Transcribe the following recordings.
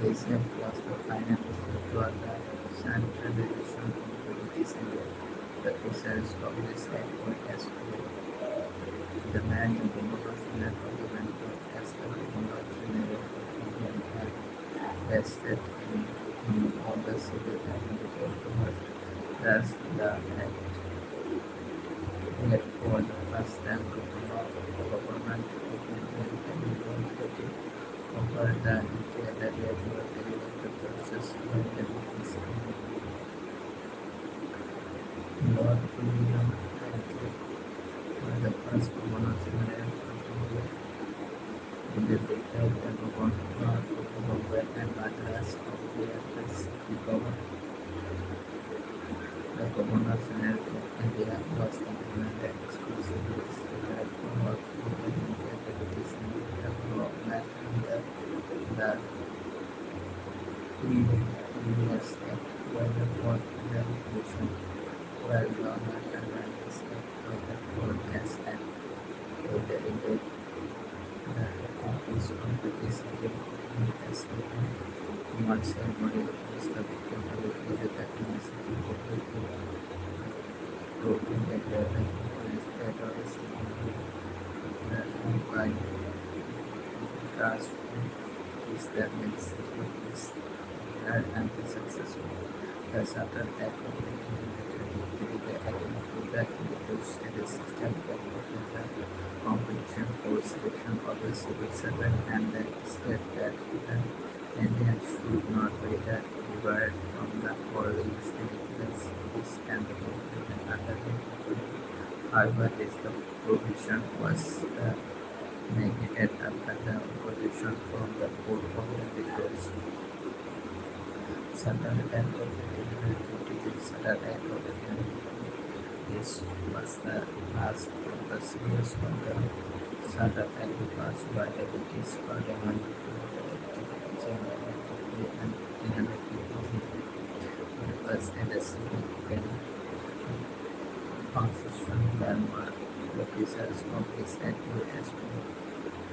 Asia was the final step toward the centralization of British India. The officers of this act were as follows: the man the governor general of the Bangalore as the governor general of India and vested in all the civil and military powers. Thus, the act yet for the first time government of Indian Community over the entire area to deliver the process by the British Lord William Franklin was the first governor general of India. They declared the governor of Bombay and Madras of their recovered. The governor general of India was the governor exclusively stated power over India, the British India development and the previous act were the fourth revolution, while the American Lands Act was the fourth gas act. They delivered the office of British India as a commercial model was the victim of the technology of the group integrated influence that was the empire transformed is the Mexico is rare and successful. The Southern Act of 1933, the economic that introduced a system that promoted the competition for selection of the civil servant and the state that the Indians should not be debarred from the following significance is and the government under the however, this the provision was negated after the opposition from the court of the victors. Southern Act of 1956, Southern Act of 1956. This was the last of the series of the Southern Act passed by the British Parliament to the January and 1953. It was a significant constitutional landmark. The officers of this act were as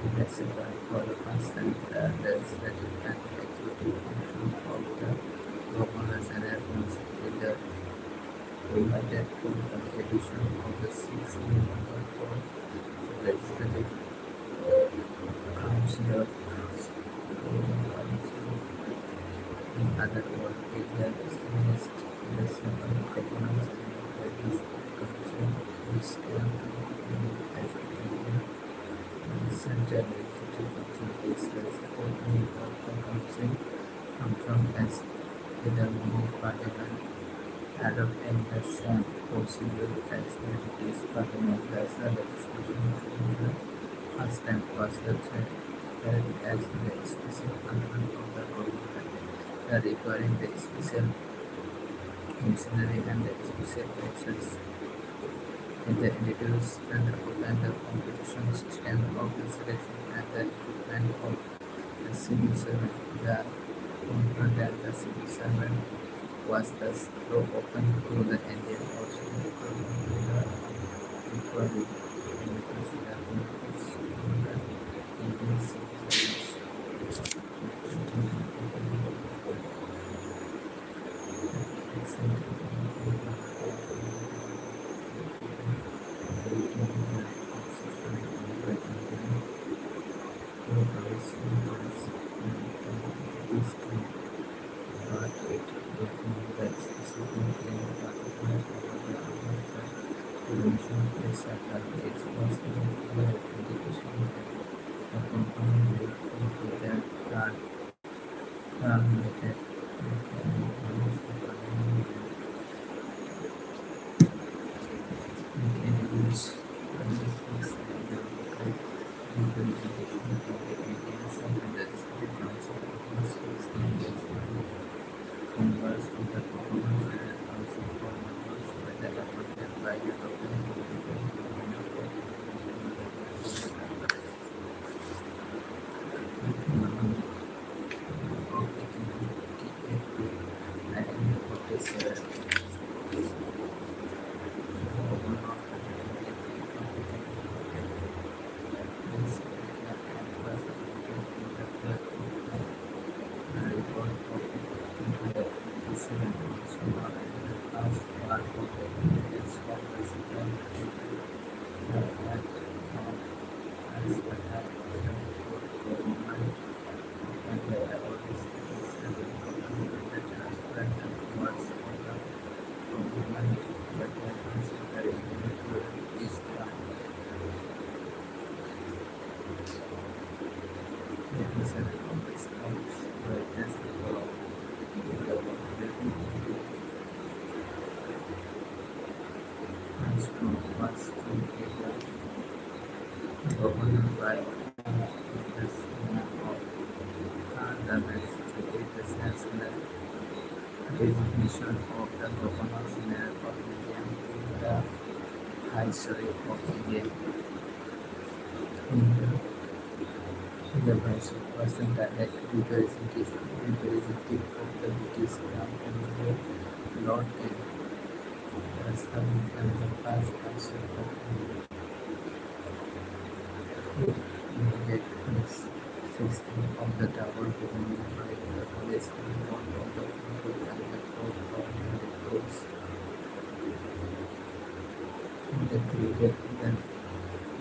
specified for the first time the legislative and executive function of the governors and administrator provided for the addition of the sixth new member for the legislative council. In other words, it had established the seven governors and the council which can be as the central executive authorities that support me of the council function as the mini parliament adopting the same procedure as the British parliament as the legislation in the first time was the third as the special function of the government, requiring the special machinery and the special taxes. In the introduce and open the competition system of the selection and the equipment of the civil servant. The confront that the civil servant was thus throw open to the Indian also the equally in consideration of the Indian citizens. Members of the performance and also for members whether appointed by the Aspirant also not in the last part of the Indians of the second the act of as the act for government and the authorities and the government the transparent towards the government but the consider individual is the represent of the scouts brightness the from first to government by the senior of the represents the designation of the governor general of India to the High Sheriff of India. The vice person direct representative of the British Crown and the Lord King. As the past council of India. Immediate system of the double government by the police and one of the people and the court of the courts. The created the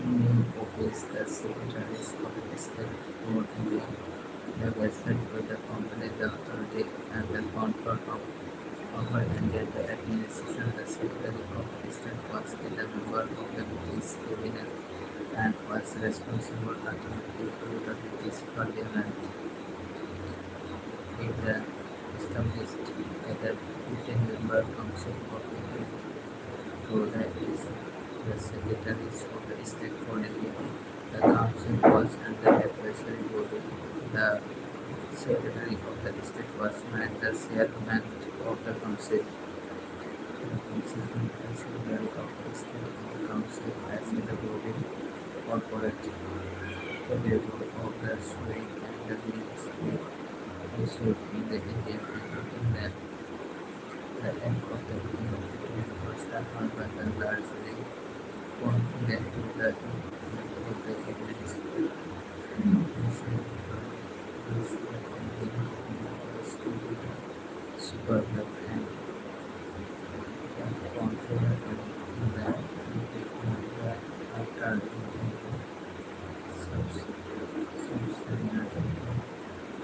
name office the secretaries of the state for India. The website for the company, the authority and the control of over India, the administration, the secretary of the state was the member of the British cabinet and was responsible ultimately to the British Parliament. It established a 15-member Council of India to the secretaries of the state for India. The council was under advisory body. The secretary of the state was made the chairman of the council. The constitution as well of the state of the council as in the body corporate. The level of the swing and the wings issued in the Indian in the end of the beginning of the was the urban largely confident to the improvement of the administration. This was to be superb and confident in the after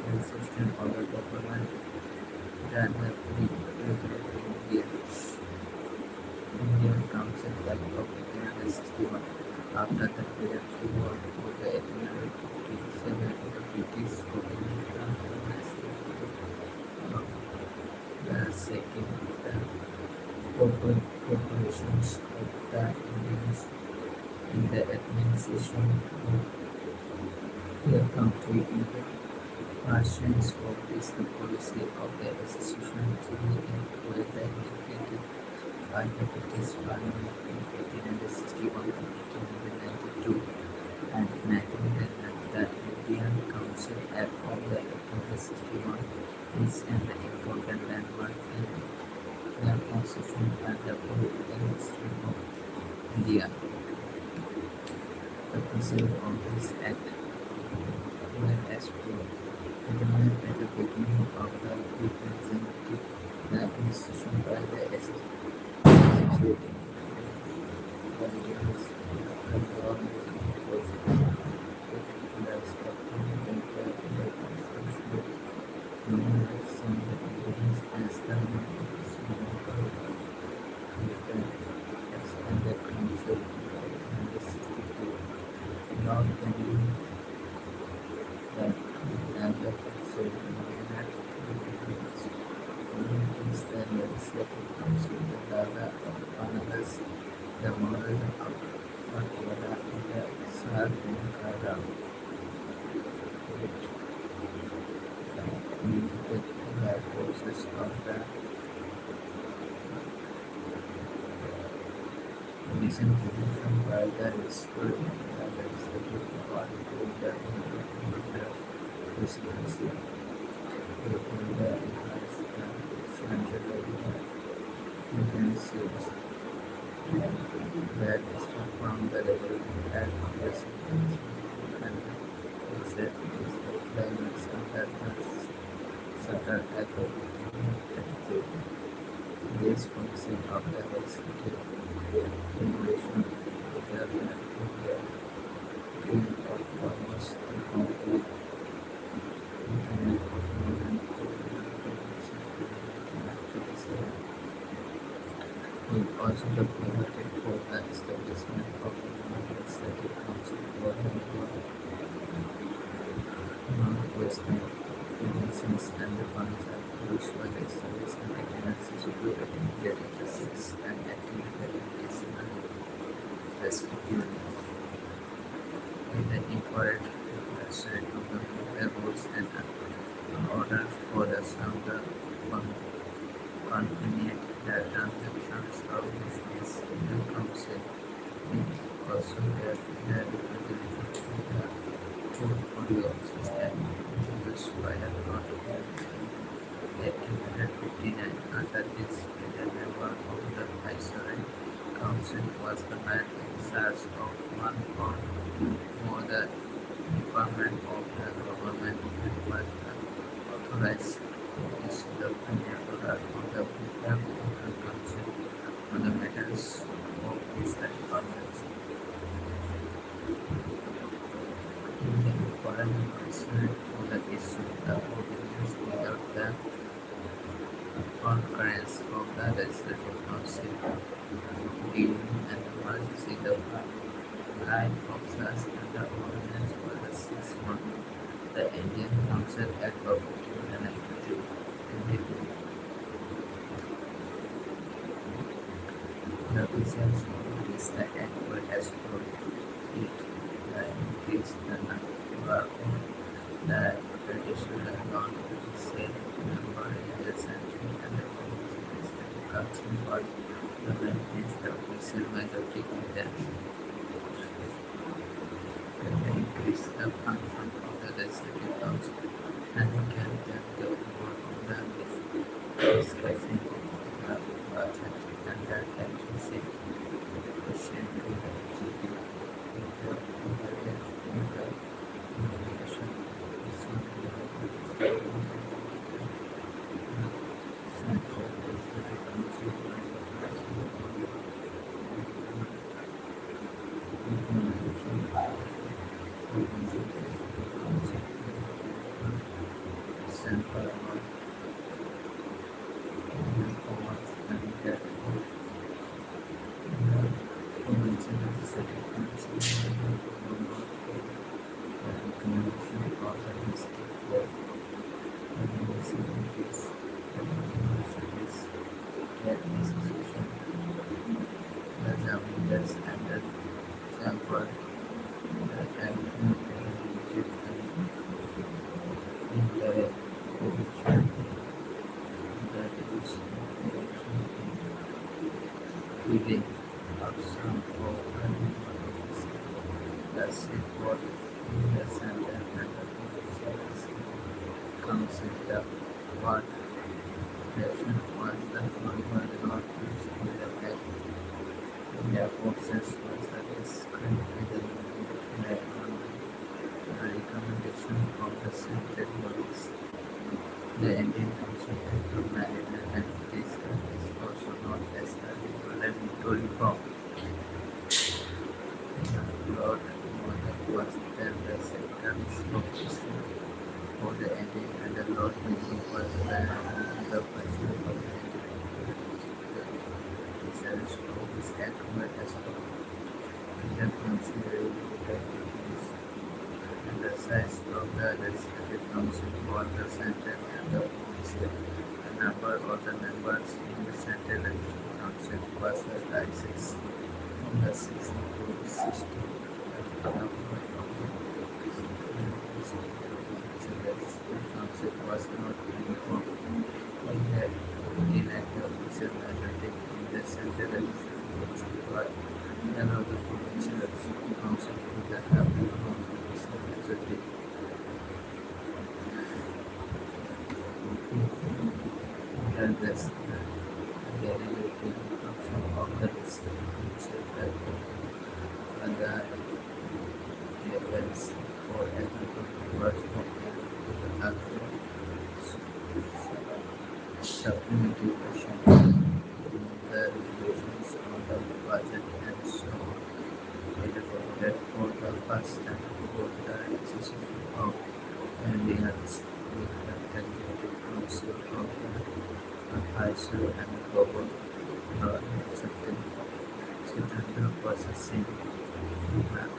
consistent of the government than the Indian Council Act of 1861. After the period war for the 1857, the British the second corporations of the Indians in the administration of the country in the pursuance of this the policy of the association to be employed and by the British Parliament in 1861 and 1892 and 1999. The Indian Council Act of the 1861 is an important landmark in the constitution and the political history of India. The pursuit of this act were as follows. Determined at the beginning of the representative the institution by the associating the leaders of the government was the structure and the constitution nominated some Indians as the is the expanded council and the 62 not only that and the council is the legislative council the Dada of Panadas the model of Patwada in the Sardinkara with the process of the recent division by the school and the legislative body to the presidency. The enhanced central agencies that is from the level at the presidency and except is the climax of that certain act of this policy of diversity regulation together with the green of almost the complete internet of modern organization activism. He also advocated for the establishment of a legislative council for the northwestern provinces and the Punjab, which was established in 1862, 1836, and 1839, respectively. It incorporated the set of the rules and orders for the Sangha continued the transactions of business in the council. It also had the representation of the portfolio system introduced by the court in 1859. Under this, the member of the Viceroy Council was the man in charge of one or more the department of the government and was authorized to issue the final order of the Prefectural Council on the matters of his departments. The foreign concern for the issue the ordinance without the concurrence of the Legislative Council dealing and emergency the life of such and the ordinance for the 6 months. The Indian Council Act of 1892. The results of this act were as follows: it increased the number of the traditional non-judicial member in the central and the legislative council, but the maintains the official majority in them. They increased the function of the legislative council and can get the vote of the discussing of the budget and the agency question to the executive with the nomination issue to the central legislative council by the president of the implementation central powers and that of the provincial legislative council the recommendation of the district court, the municipalities, the universities, their association, the Zamindars and the Zampat, the administrative and indirect provincial, the division within of some of the state board in the center and the provincial council. The ward election was the former not used in the act. Their process was the described in the recommendation of the central bodies. The Indian Council Act of 1993 is also known as the Regulatory Reform. Lord Monarch was then the secretary spokesman for the Indian and the Lord Mayor was then the president of the Indian. The service of this act were as follows: the considering the duties and the size of the legislative council for the central and the provincial. The number of the members in the central legislative council was the 36 from the 60 to 60. The number of the legislative council was not uniform. We had elected official majority in the central legislative council, but none of the provincial legislative council would have uniform official majority. Regardless, the derivative function of the legislative council and the levels for agriculture was supplementary question. the regulations on the budget and so on. It voted for the first time for the decision of Indians with the Executive Council of the advisor and governor accepted September was a same program.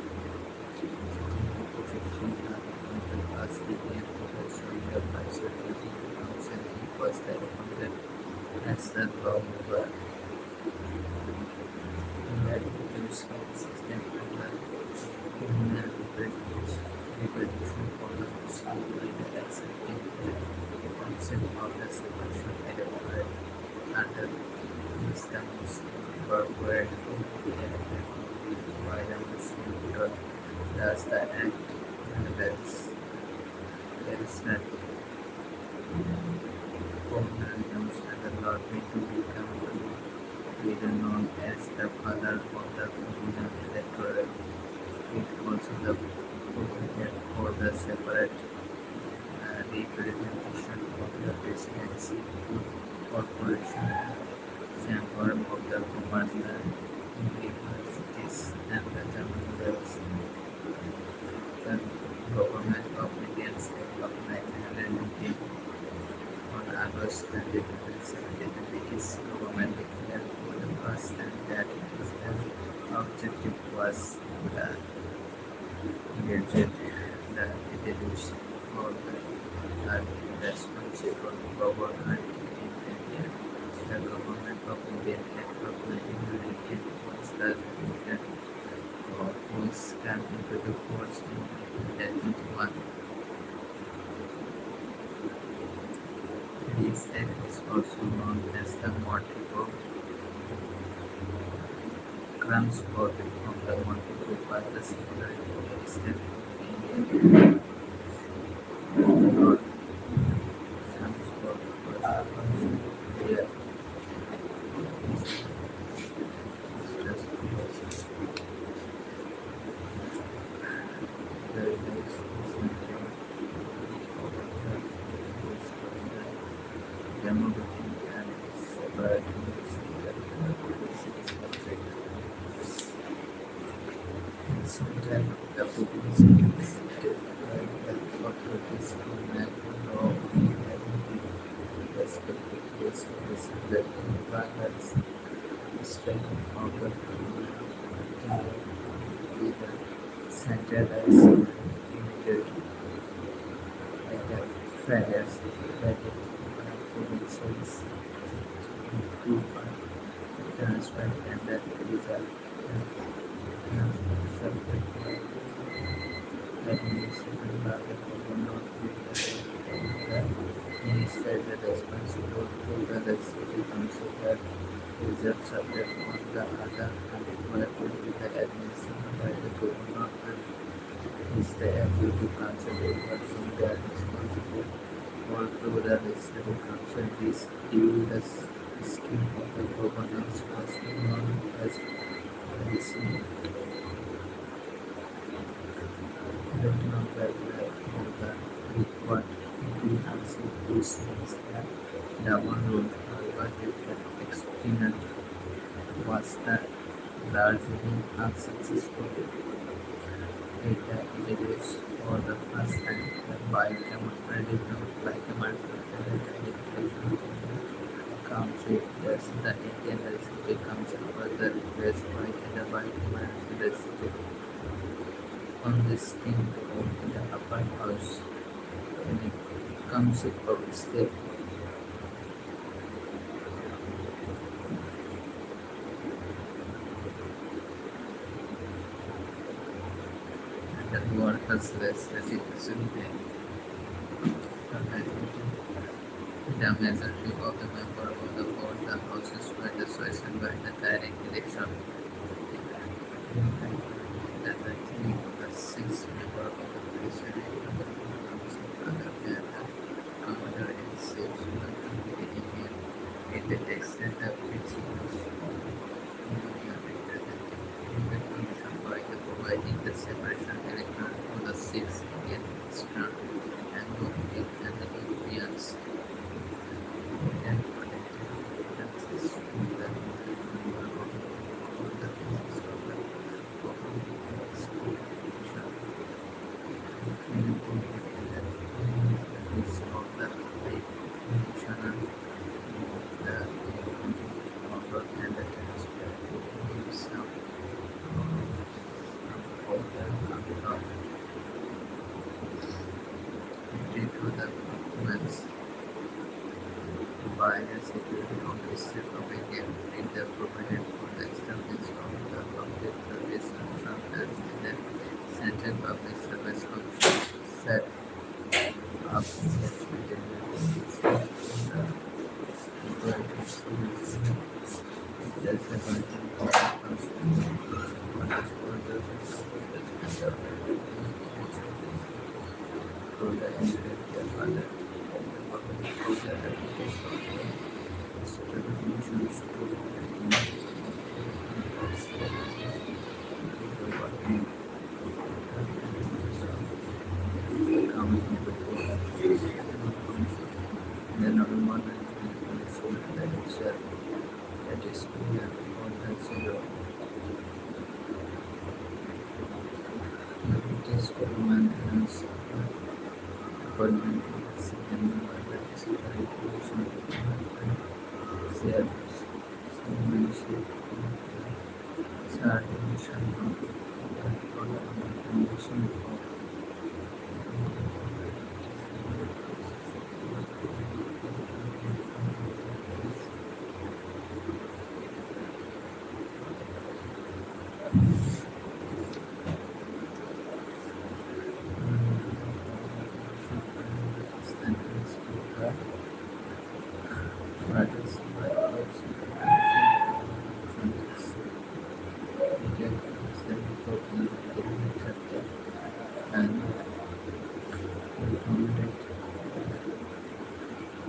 As the professor in the advisor to the council, he was then appointed as the governor. He had introduced a system of the criminal reproduction for the Muslim by accepting the concept of the separation electorate under this the Muslim were to be elected by the Muslim voter. Thus the act and there is not communalism and the lottery to become later known as the father of the communal electorate. It also the provided for the separate representation of the presidency, corporation, chamber of the commerce, the universities, and the journals. The government of Indian state of 1919 on August 20, 1970, the British government declared for the first time that its objective was the gadget, the introduction for the responsible government in India. The government of India Act of 1998 was the limited was came into the force in 1991. This act is also known as the Montico Crimes Code from the Montico by the Secretary of State of India. Lord Crimes Code was also there. The release is maintained of the democratic and separating subject. Sometimes the publicity is stated by the authorities to make law in every respective case of the subject requires strength of the with a centralized unitary like a failures that provincials improve transfer and that result subject administration by the governor with the minister the responsible to the legislative council that result subject on the other and required to be the administration by the governor and is the executive council person that responsible for to the legislative council is due the scheme of the governance was known as the Lieutenant Governor of the report comprehensive questions that the one rule however experiment was the largely unsuccessful. It introduced for the first time the bicameralism like a multi-legislation country thus the Indian legislative council was replaced by the bicameral legislative consisting of the upper house and the council of state. The board has legislative assembly. The majority of the members of the board, the houses were chosen by the direct election. The remaining the 6 members of the president of the council other than the commander-in-chief were Indian in the extent of principles of union representing the commission by the providing the separation electoral for the 6 Indian strand and Dominic and the Europeans and protecting differences from the by the Security of the State of India in the provided for the establishment of the public service transparency in the Central Public Service Commission set up in the 1996 the equality service that's the content of the constitution for the soldiers and the for the individual other for the application of the resolutions to coming the November 1924 election that is clear on the zero. The British government announced appointment of the second member that is the regulation of the shared membership third edition of the organization of standards of the writers by also and recommended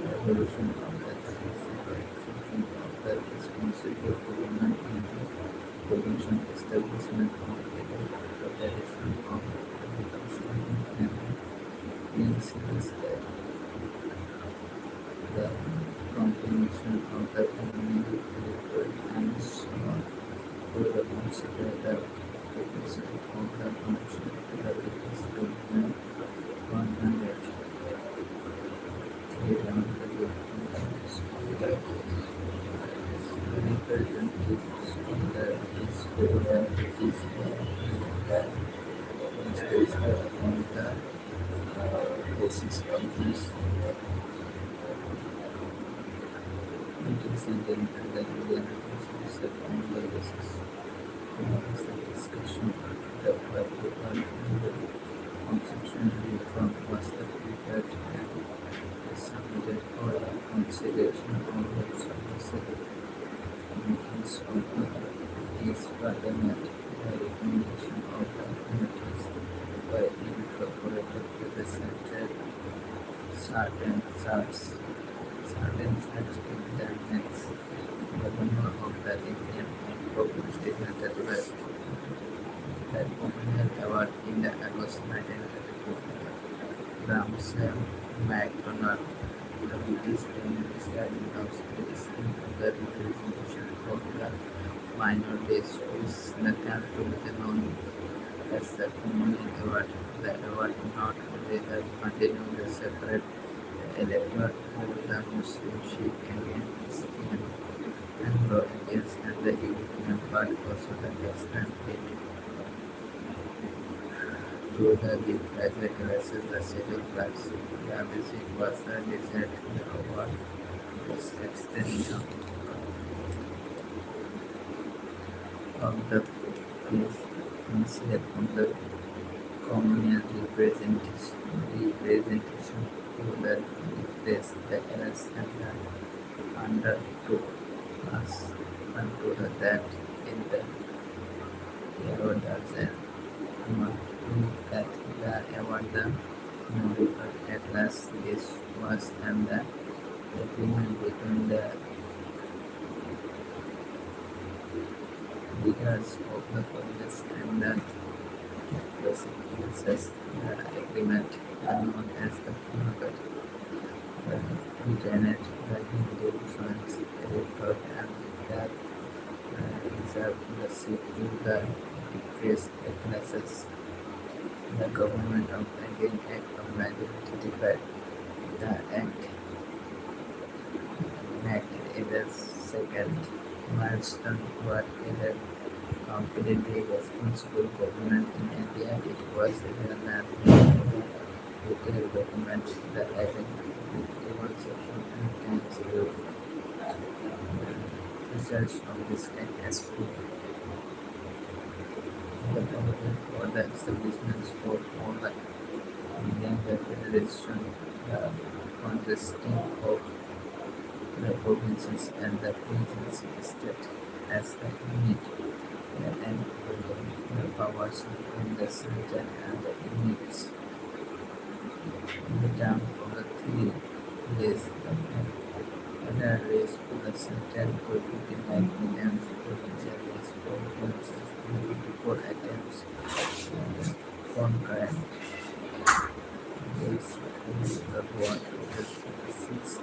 evolution of the execution of the responsible government in the provincial establishment of the federation of the Islamic and incidents that the combination of the economic electoral and social to the consider the provision of the provincial British government 100 representatives of the British government is based on the basis of this meeting and the Indian Constitution on the basis of the discussion the public and the constitutional reform was the prepared and submitted for the consideration of the submissive meetings of the British Parliament. The recommendation of the committees by incorporated represented certain such in the next governor of the Indian and proposed dignitary that Commonwealth Award in the August 1934. Ramsay MacDonald, the British Prime Minister in House listening to the representation of the minorities which the country was known as the Commonwealth Award. The award not only help continue the separate electorate for the Muslim, Sikh, Indian, Christian, Anglo-Indians and the European, but also the Western it to the private classes, the scheduled class. The music was the desert, the award was extension of the place instead of the communal representation to the replace the class and the undertook us unto the that in the award as an to that the award the modified at last this was and the agreement between the leaders of the police and the prosecutors. The agreement known as the Concord. The Lieutenant, the Hindu sons, referred and that reserved the seat to the decreased classes. The government of Indian Act of 1935. The Act enacted in the second milestone what either completely responsible government in India. It was recognized It documents the event with evolution and times results of this act as proof. The problem for the establishments for all the Indian Federation, the consisting of the provinces and the agency state as the unit and the powers between the center and the units. The term of the three days other race for the center for 59 million provincial race for 24 items concurrent days the board of the six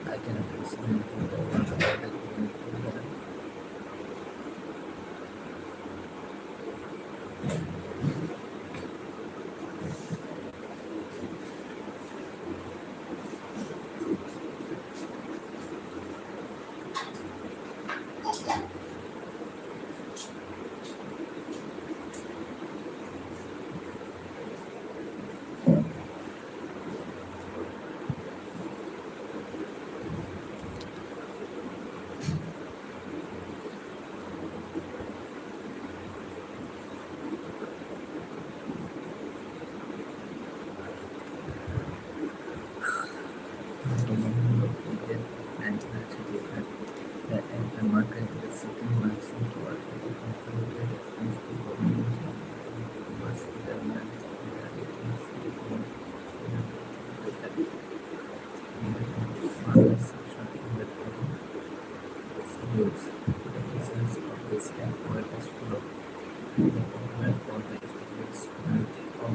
item president to the one of the given and different that and the market the city wants to work with the concluded responsible government was the man section in the use the results of this act were as follows. The government for the establishment of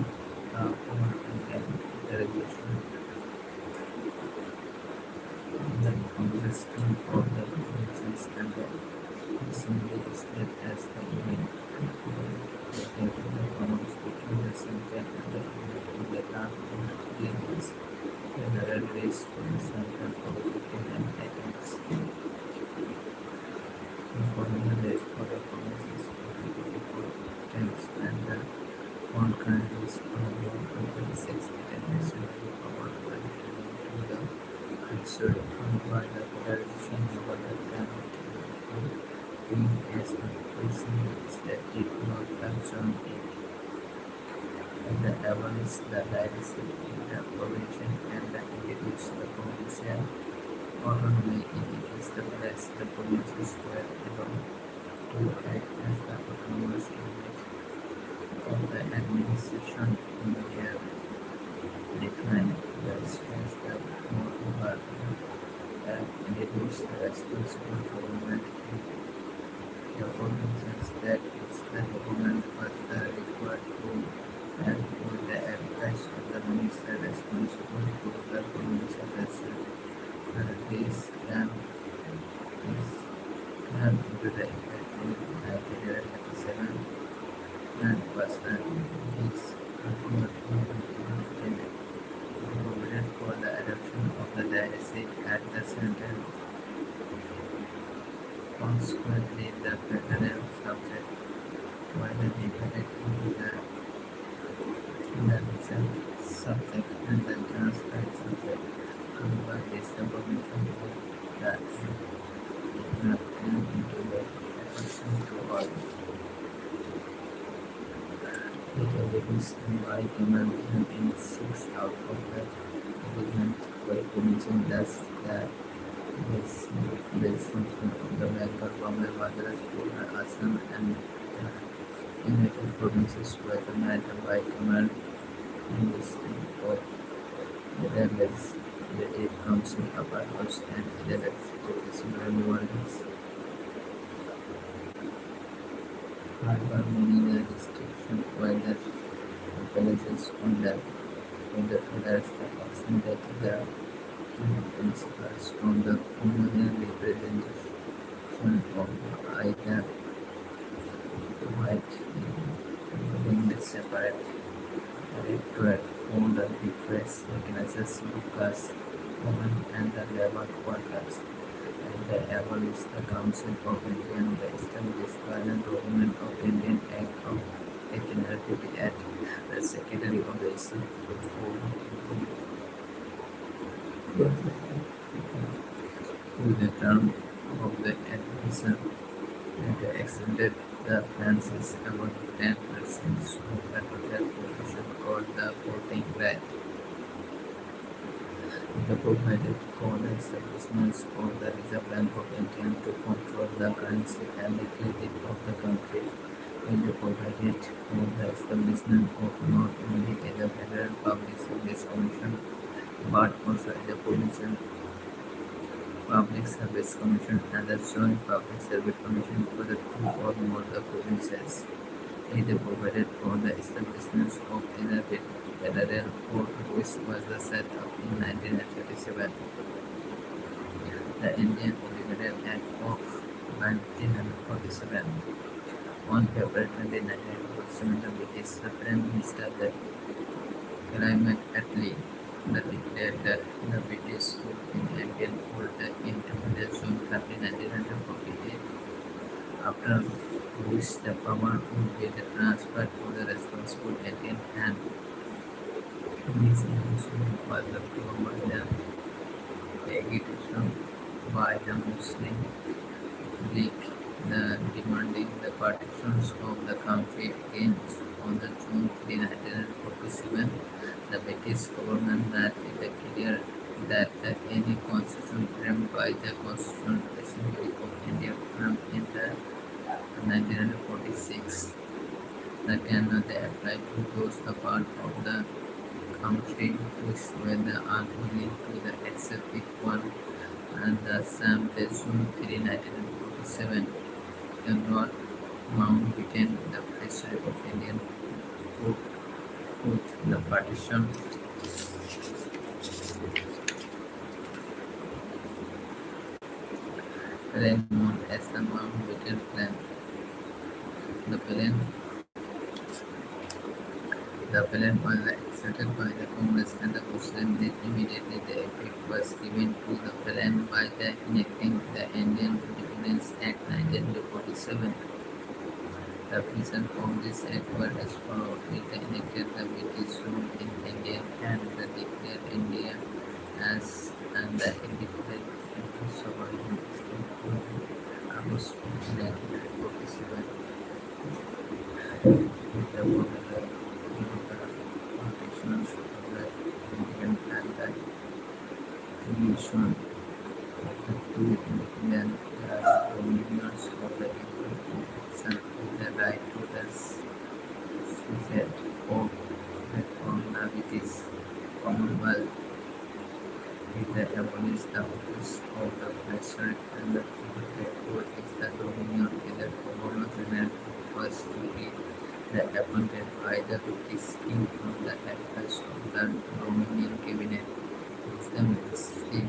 and interrogation the consisting of the provinces and the assembly state as the unit. The commons between the center and the unit in the term of limits. General race for the center of the and items. Informal race for the provinces for the 24 items and the concurrent race for the 126 items powered by the considered by the federation over the cannot being as a prison that did not concern it. And the abolish the dynasty in the provision and the introduce the provincial autonomy in it established the provinces were able to act as the autonomous unit of the administration in their decline. Thus, as the moreover introduce the responsible government in the provinces that is the government was the required to and for the advice of the minister responsible for the provincial result. This is come into the effect in 1987 and was the is continued in provided for the adoption of the dynasty at the center. Consequently, the federal subject were divided into the recent subject and the transferred subject. However, this the permission of that did not come into the equation to all. It reduced by command in 6 out of the division by permission thus that this function of the Bengal, Bombay, Madras, Pune, Assam and United Provinces were united by command in the state of the Legislative Council, Upper House and the Legislative Assembly. However, many restrictions were the places on the others the action that the principles from the communal representation of either white being the separate electorate from the difference recognizes class, women and the labor workers. And they abolish the Council of India and the established by the Government of Indian Act of 1858. The secretary of the state performed with the term of the advisor and extended the Francis about 10% of the total population called the voting right. The provided for the establishment of the Reserve Bank of India to control the currency and liquidity of the country. It provided for the establishment of not only a federal public service commission but also a provincial public service commission and a joint public service commission for the two or more the provinces. It provided for the establishment of a federal court which was set up in 1937. The Indian Independence Act of 1947. On February 29, 1947, the British Prime Minister Clement Attlee declared that the British rule in India would end on June 30, 1948, after which the power would be transferred to the responsible Indian hand. This announcement was approved by the agitation by the Muslim League, demanding the partitions of the country against. On the June 3, 1947, the British government made it clear that any constitution framed by the Constitutional Assembly of India framed in the 1946 that cannot apply to those part of the country which were unwilling to accept it one and the same day June 3, 1947, the Lord Mountbatten, the Viceroy of Indian put the partition plan known as the Mountbatten Plan. The plan the plan was accepted by the Congress and the Muslim League. Immediately the effect was given to the plan by the enacting the Indian Independence Act 1947. The reason for this act was as follows: it enacted the British rule in India and declared India as the independent and sovereign state on August 1947. It awarded the protections of the Indian and the creation of the two independent dominions of the Indian with the right to the suicide of from the British Commonwealth. It abolished the office of the Viceroy and the court is the dominion in the Governor General was to be appointed by the British King on the advice of the Dominion Cabinet. Is the ministry.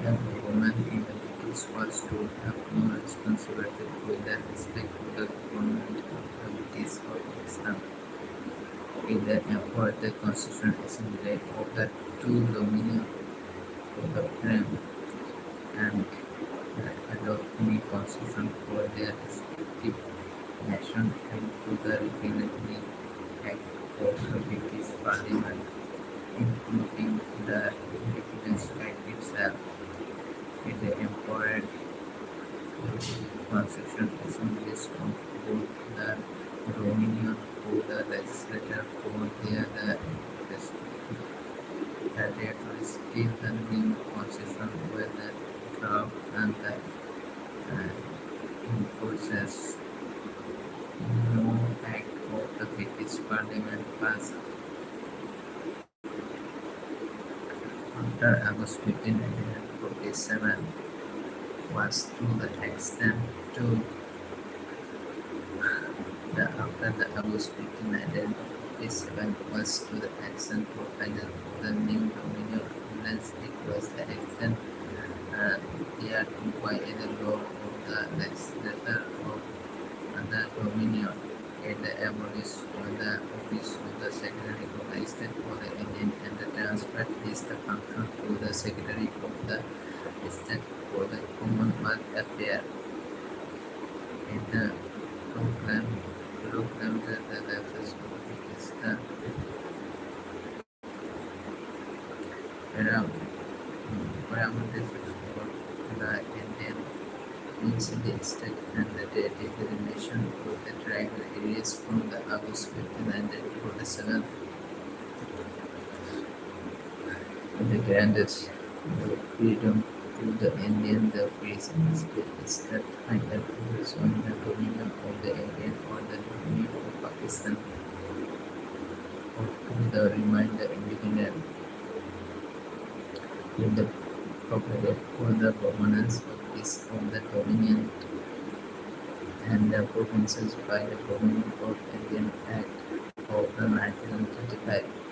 The government in the British was to have no responsibility with respect to the government of the British or Pakistan. It empowered the Constitutional Assembly of the two dominions of the frame and adopt new constitution for their respective nation and to the regulatory act of the British Parliament, including the Independence Act itself. It empowered Constitutional Assemblies of both the Dominion for the legislature for their respective territories till the new constitution were the draft and the enforces. No act of the British Parliament passed after August 15, 1947 was to the extent to the after the August 15, 1947 was to the extent provided for the new dominion unless it was the extent here to by the law of the legislature of the dominion. It abolished the office of the Secretary of the State for the Indian and the transferred his function to the Secretary of the State for the Commonwealth Affairs. It proclaimed proclaimed that the first topic is the parameters for the Indian ancient state and the designation of the tribal areas from the August 1547. The grandest the freedom to the Indian, the prison state is that either focus on the dominion of the Indian or the dominion of Pakistan, or to the remain the independent with the propagate for the governance of this of the dominion and the provinces by the Government of Indian Act of the 1935.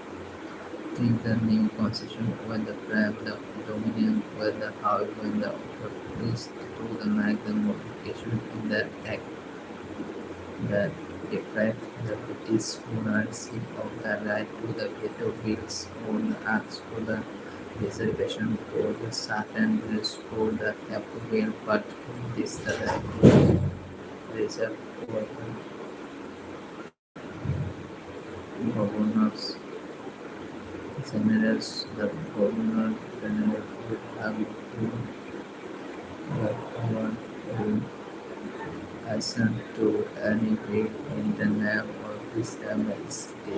Think the new constitution when the prime the dominion were the however the authorities to the make the modification in the act that deprived the British monarchy of the right to the veto bills or the acts for the reservation for the certain bills for the approval but this the right to reserve for the governors generals. The governor general would have to the power to assent to any bill in the name of his majesty.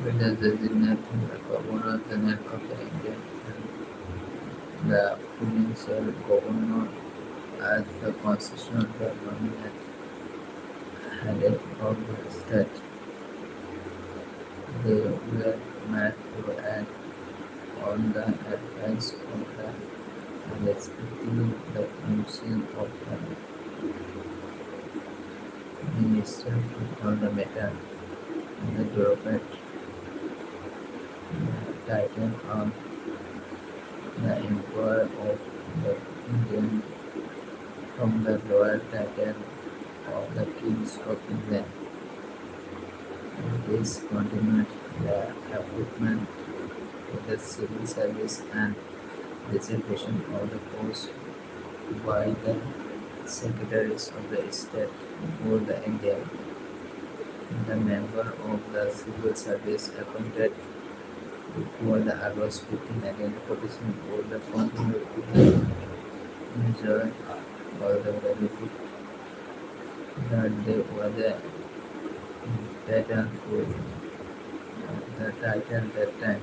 With the designating the governor general of the Indian and the provincial governor as the constitutional government headed of the state. They were made to act on the advice of the respectively the council of the minister on the matter. The bureaucrat title of the emperor of the Indian from the lower title of the kings of England. This continued the appointment of the civil service and reservation of the post by the secretaries of the state for the India. The member of the civil service appointed before the August 15 again petition for the continued to the enjoy all the benefit that they were the entitled to the title that time.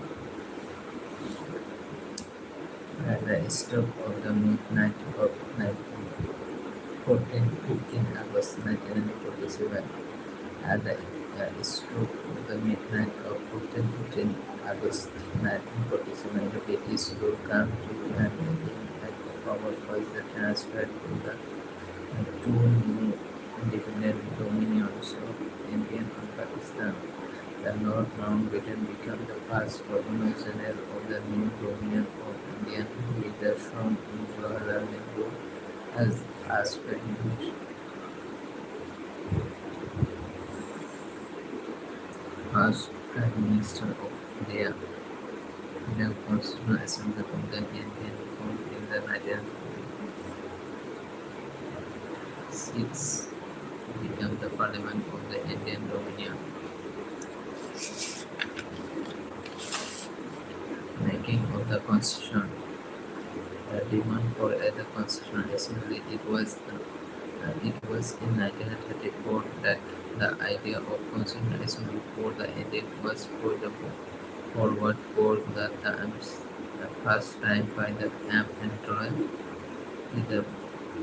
At the stop of the midnight of 15 August 1947, at the stroke of the midnight of 15 August 1947, the British will come to the at the power was the transferred to the two new independent dominions of India and Pakistan. The North Mountbatten became the first Governor General of the new Dominion of India with the from Jawaharlal Nehru as Aspirant. First Prime Minister of India. Indian Constitutional Assembly of the Indian formed in the 1906 became the Parliament of the Indian Dominion. Making of the Constitution. The demand for the Constitutional Assembly it was in 1934 that the idea of Constitutional Assembly for the Indian was put forward for the first time by the camp and Troy with the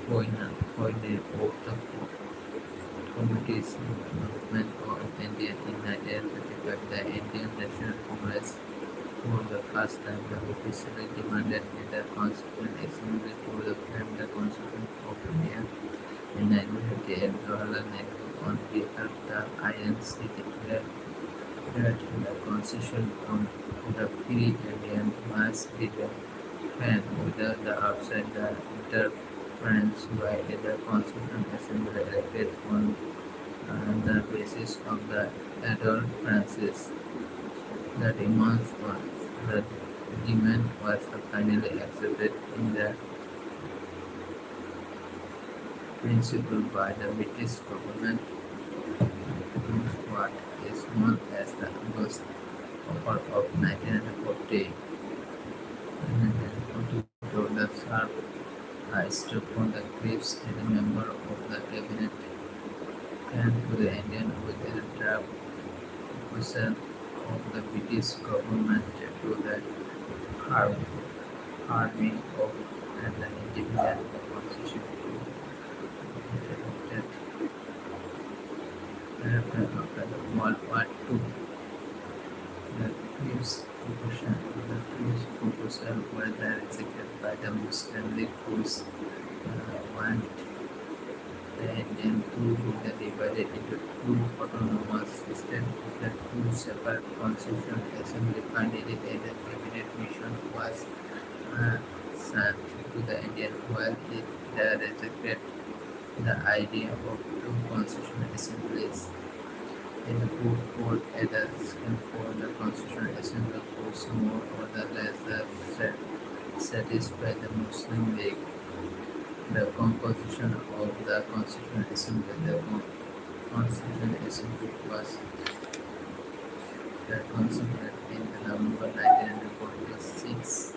point of the Communities Movement of India in 1935. The Indian National Congress for the first time officially demanded in the Constituent Assembly to frame the Constitution of India. In 1958, Jawaharlal Nehru, on behalf of the INC, declared that the Constitution on the free Indian must be framed without the outside the interference by the Constituent Assembly elected on the basis of the adult Francis. The demand was finally accepted in the principle by the British government what is known as the August Accord of 1940. In 1942, the Sharp struck on the cliffs and a member of the cabinet turned to the Indian with a draft proposal of the British government to the harm, harming of and the independent constitution to after the World War II. The Creeps proposal were rejected by the Muslim League whose want the Indian to be divided into two autonomous systems with the two separate constitutional assembly candidates and the cabinet mission was sent to the Indian while it rejected the idea of two constitutional assemblies. In the book called Eddas and for the Constitutional Assembly was more or less satisfied the Muslim League. The composition of the Constitutional Assembly. The Constitutional Assembly was constituted in November 1946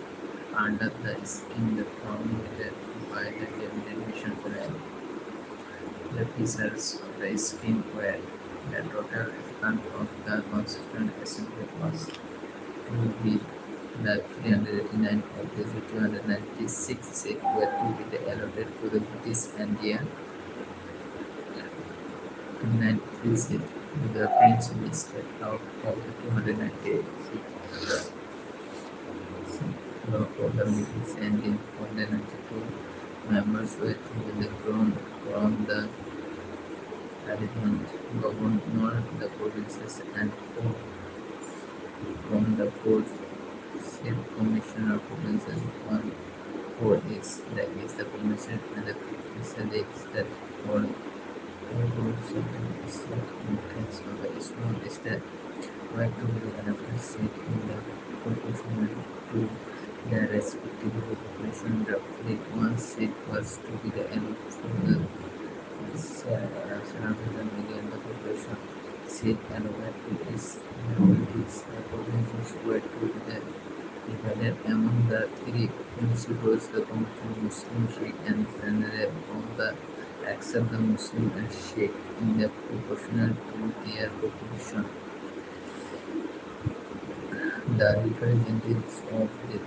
under the scheme formulated by the Cabinet Mission Plan. The officers of the scheme were the total span of the Constitutional Assembly was to be the 389 of the 296 seats were to be allotted to the British India and 93 seats to the French state out of the 298 seats. So for the British Indian 492 members were to be withdrawn from the arrangement governor the provinces and four from the fourth state commissioner provinces one four is that is the commission and the selects that all certain state in case of a small state were to be another seat in the proportional to their respective population roughly one seat was to be the end for the 700 million the population seat and where it is the provinces were to be divided among the three principles the commission Muslim, Sheikh and Sunni from the accept the Muslim and Sheikh in the proportional to their population. The representatives of the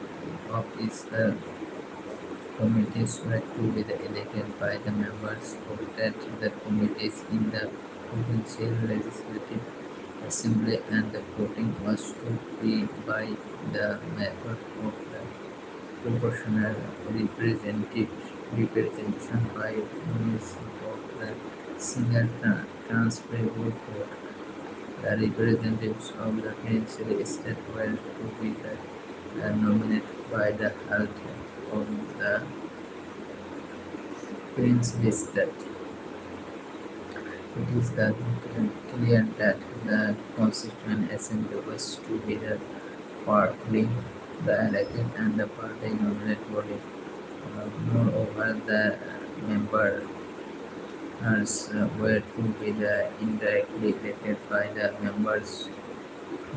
committees were to be elected by the members of the committees in the provincial legislative assembly and the voting was to be by the method of the proportional representation by means of the single transferable vote. The representatives of the provincial state were to be nominated by the health of the princely state. It is clear that the Constituent Assembly was to be the partly the elected and the party nominated body. Moreover, the members were to be indirectly elected by the members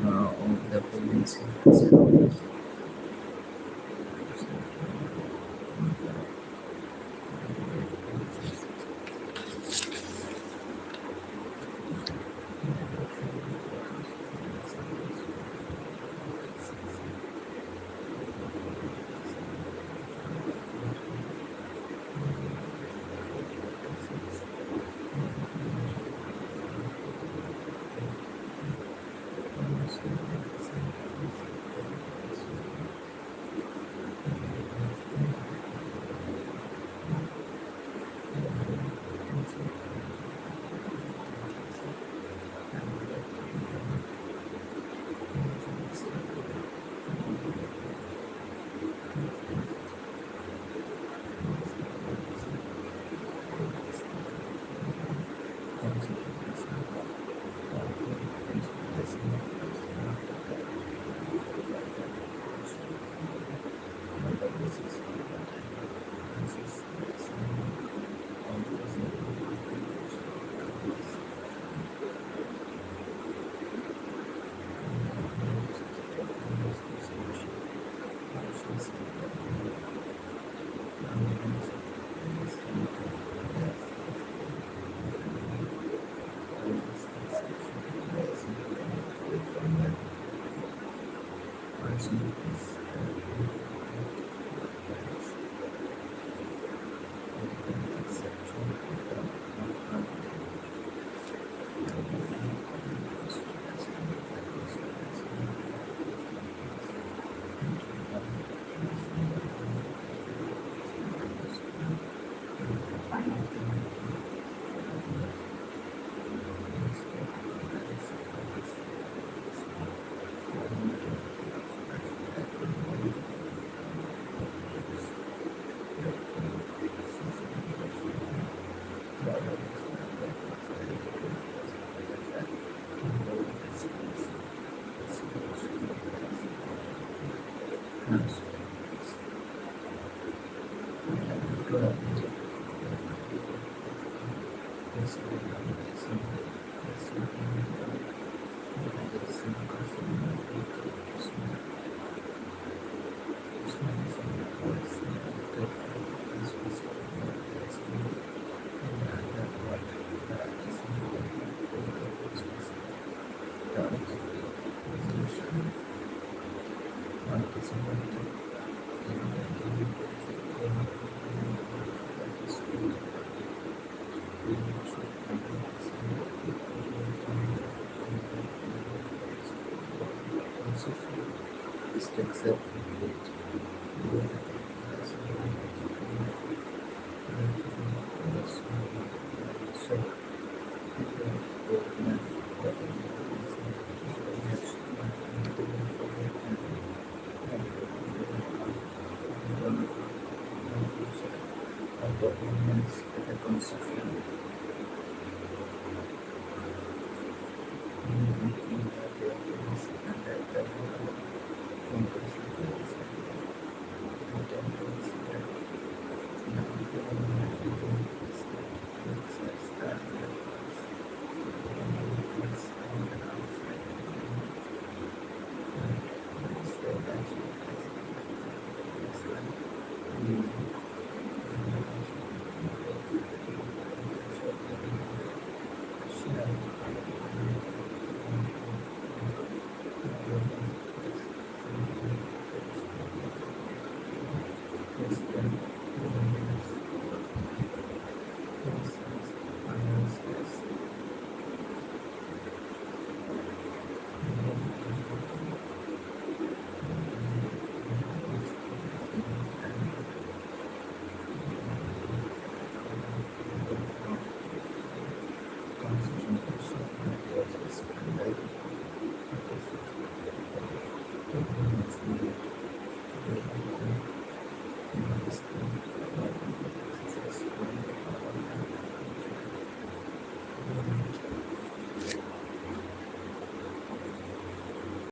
of the provincial assembly.